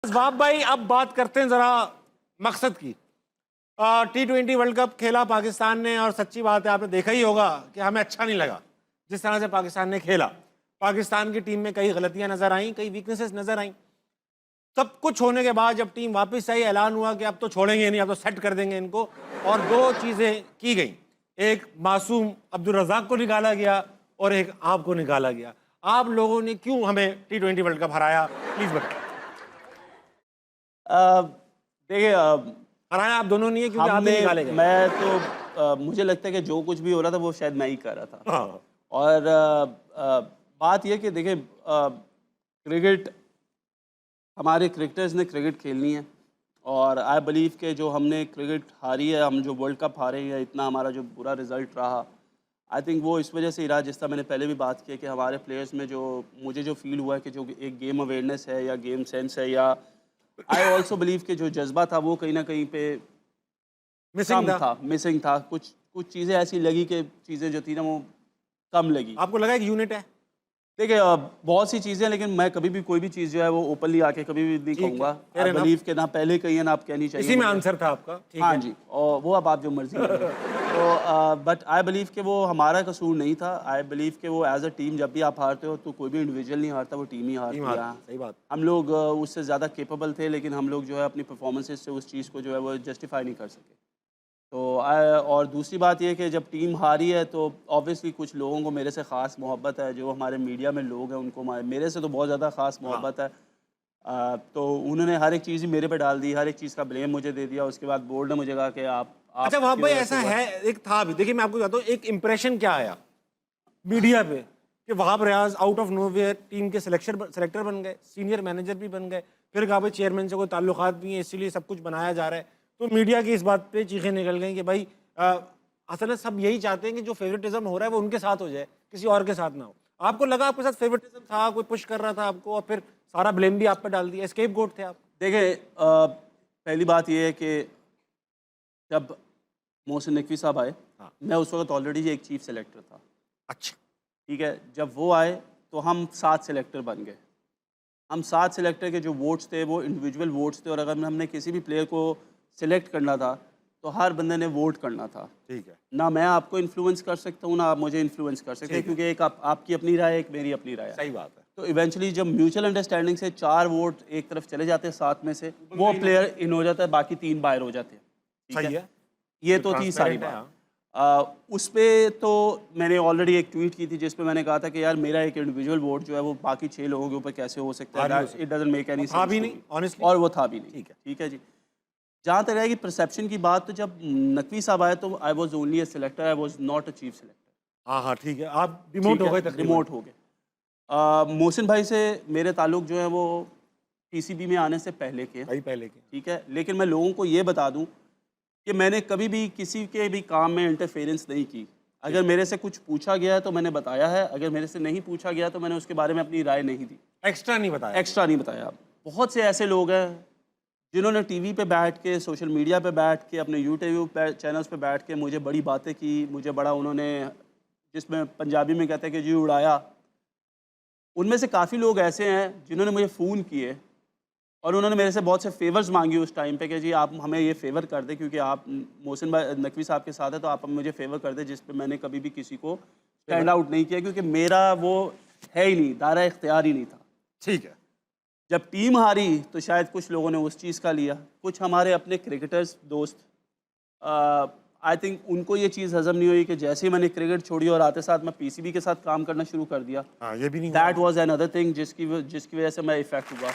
वाब भाई, अब बात करते हैं जरा मकसद की। T20 वर्ल्ड कप खेला पाकिस्तान ने और सच्ची बात है, आपने देखा ही होगा कि हमें अच्छा नहीं लगा जिस तरह से पाकिस्तान ने खेला। पाकिस्तान की टीम में कई गलतियां नजर आईं, कई वीकनेसेस नजर आईं। सब कुछ होने के बाद जब टीम वापस आई, ऐलान हुआ कि अब तो छोड़ेंगे नहीं, अब तो सेट कर देंगे इनको, और दो चीजें की गई। एक मासूम अब्दुल रज़ाक को निकाला गया और एक आपको निकाला गया। आप लोगों ने क्यों हमें T20 वर्ल्ड कप हराया, प्लीज बताएं। देखिए, हराया आप दोनों नहीं है क्योंकि आप ही हमने निकाले गए। मैं तो मुझे लगता है कि जो कुछ भी हो रहा था वो शायद मैं ही कर रहा था। हाँ। और बात यह कि देखिए, क्रिकेट, हमारे क्रिकेटर्स ने क्रिकेट खेलनी है और आई बिलीव के जो हमने क्रिकेट हारी है, हम जो वर्ल्ड कप हारे हैं, इतना हमारा जो बुरा रिजल्ट रहा, आई थिंक वो इस वजह से ही रहा, जिस तरह मैंने पहले भी बात की है कि हमारे प्लेयर्स में जो मुझे जो फील हुआ है कि जो एक गेम अवेयरनेस है या गेम सेंस है, या आई ऑल्सो बिलीव के जो जज्बा था वो कहीं ना कहीं पे मिसिंग था। मिसिंग था। कुछ कुछ चीज़ें ऐसी लगी कि चीज़ें जो थी ना वो कम लगी। आपको लगा एक यूनिट है? देखिए, बहुत सी चीज़ें, लेकिन मैं कभी भी कोई भी चीज़ जो है वो ओपनली आके कभी भी नहीं ठीक है, कहूँगा। fair आई enough। बिलीव के ना पहले कही है ना आप कहनी चाहिए। इसी में आंसर था आपका, ठीक हाँ है। जी, और वो अब आप जो मर्जी करें। तो बट आई बिलीव कि वो हमारा कसूर नहीं था। आई बिलीव कि वो एज अ टीम जब भी आप हारते हो तो कोई भी इंडिविजुअल नहीं हारता, वो टीम ही हारती है। सही बात। हम लोग उससे ज़्यादा केपेबल थे, लेकिन हम लोग जो है अपनी परफॉर्मेंसेज से उस चीज़ को जो है वो जस्टिफाई नहीं कर सके। तो और दूसरी बात यह कि जब टीम हारी है तो ऑब्वियसली कुछ लोगों को मेरे से ख़ास मोहब्बत है, जो हमारे मीडिया में लोग हैं उनको मेरे से तो बहुत ज़्यादा ख़ास मोहब्बत है। तो उन्होंने हर एक चीज़ ही मेरे पे डाल दी, हर एक चीज़ का ब्लेम मुझे दे दिया। उसके बाद बोर्ड ने मुझे कहा कि आप अच्छा वहाब भाई, ऐसा है, एक था भी, देखिए मैं आपको बताता हूँ, एक इंप्रेशन क्या आया मीडिया पे कि Wahab Riaz out of nowhere team के सेलेक्टर बन गए, सीनियर मैनेजर भी बन गए, फिर कहा भाई चेयरमैन से कोई ताल्लुकात भी हैं इसीलिए सब कुछ बनाया जा रहा है। तो मीडिया की इस बात पे चीखें निकल गई कि भाई असल में सब यही चाहते हैं कि जो फेवरेटिज्म हो रहा है वो उनके साथ हो जाए, किसी और के साथ ना हो। आपको लगा आपके साथ फेवरेटिज्म था, कोई पुश कर रहा था आपको और फिर सारा ब्लेम भी आप पे डाल दिया, एस्केप गोट थे आप? देखिए, पहली बात यह है कि जब मोहसिन नकवी साहब आए, हाँ। मैं उस वक्त ऑलरेडी एक चीफ सेलेक्टर था। अच्छा, ठीक है, जब वो आए तो हम 7 सेलेक्टर बन गए। हम 7 सेलेक्टर के जो वोट्स थे वो इंडिविजुअल वोट्स थे, और अगर हमने किसी भी प्लेयर को सिलेक्ट करना था तो हर बंदे ने वोट करना था। ठीक है। ना मैं आपको इन्फ्लुएंस कर सकता हूँ, ना आप मुझे इन्फ्लुएंस कर सकते हैं, क्योंकि एक आपकी अपनी राय है, एक मेरी अपनी राय है। सही बात है। तो इवेंचुअली जब म्यूचुअल अंडरस्टैंडिंग से 4 वोट एक तरफ चले जाते हैं, 7 में से वो प्लेयर इन हो जाता है, बाकी 3 बाहर हो जाते हैं। ठीक सही है। ये तो थी सारी बात। उस पर तो मैंने ऑलरेडी एक ट्वीट की थी जिस पे मैंने कहा था कि यार मेरा एक इंडिविजुअल वोट जो है वो बाकी 6 लोगों के ऊपर कैसे हो सकता है, it doesn't make any sense. था भी नहीं ऑनेस्टली, और वो था भी नहीं। ठीक है। ठीक है जी। जहाँ तक रहेगी परसेप्शन की बात, तो जब नकवी साहब आए तो I was only A selector, I was not a chief selector. हाँ हाँ ठीक है, आप रिमोट हो गए तकरीबन। रिमोट हो गए। मोहसिन भाई से मेरे ताल्लुक जो है वो पीसीबी में आने से पहले के, पहले के। ठीक है, लेकिन मैं लोगों को ये बता दूं कि मैंने कभी भी किसी के भी काम में इंटरफेरेंस नहीं की। अगर मेरे से कुछ पूछा गया है तो मैंने बताया है, अगर मेरे से नहीं पूछा गया तो मैंने उसके बारे में अपनी राय नहीं दी, एक्स्ट्रा नहीं बताया। एक्स्ट्रा नहीं बताया। बहुत से ऐसे लोग हैं जिन्होंने टीवी पे बैठ के, सोशल मीडिया पे बैठ के, अपने यूट्यूब चैनल्स पे बैठ के मुझे बड़ी बातें की, मुझे बड़ा उन्होंने, जिसमें पंजाबी में कहते हैं कि जी उड़ाया। उनमें से काफ़ी लोग ऐसे हैं जिन्होंने मुझे फ़ोन किए और उन्होंने मेरे से बहुत से फेवर्स मांगी उस टाइम पे कि जी आप हमें ये फेवर कर दें, क्योंकि आप मोहसिन भाई नकवी साहब के साथ है तो आप मुझे फेवर कर दें, जिस पे मैंने कभी भी किसी को स्टैंड आउट नहीं किया, क्योंकि मेरा वो है ही नहीं, दायरा इख्तियार ही नहीं था। ठीक है। जब टीम हारी तो शायद कुछ लोगों ने उस चीज़ का लिया, कुछ हमारे अपने क्रिकेटर्स दोस्त, आई थिंक उनको ये चीज़ हजम नहीं हुई कि जैसे ही मैंने क्रिकेट छोड़ी और आते साथ मैं पीसीबी के साथ काम करना शुरू कर दिया, हाँ ये भी नहीं, दैट वाज अनदर थिंग जिसकी वजह से मैं इफेक्ट हुआ।